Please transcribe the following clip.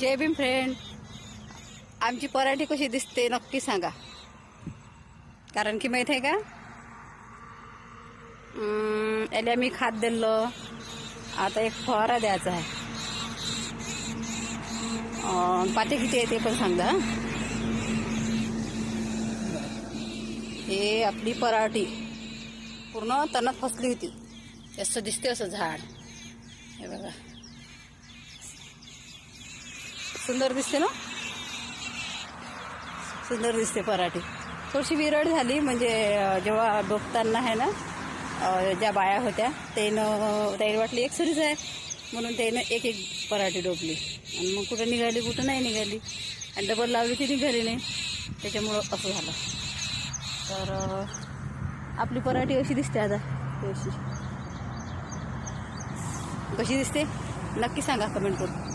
जय Bhim friend. आमची पराठी कशी दिसते नक्की सांगा. कारण की माहित आहे का, याला मी खात दिलं. आता एक फवारा द्यायचा आहे. पाते किती आहे ते पण सांगा. हे आपली पराठी पूर्ण तणात फसली होती. असं दिसते असं झाड. हे बघा, सुंदर दिसते ना. सुंदर दिसते पराठी. थोडीशी विरळ झाली म्हणजे जेव्हा डोबताना आहे ना, ज्या बाया होत्या त्याला वाटली एक सरीच आहे म्हणून त्यानं एक एक पराठी डोबली. आणि मग कुठं निघाली कुठं नाही निघाली. आणि डबल लावली ती निघाली नाही. त्याच्यामुळं असं झालं. तर आपली पराठी अशी दिसते आता. अशी कशी दिसते नक्की सांगा कमेंट करून.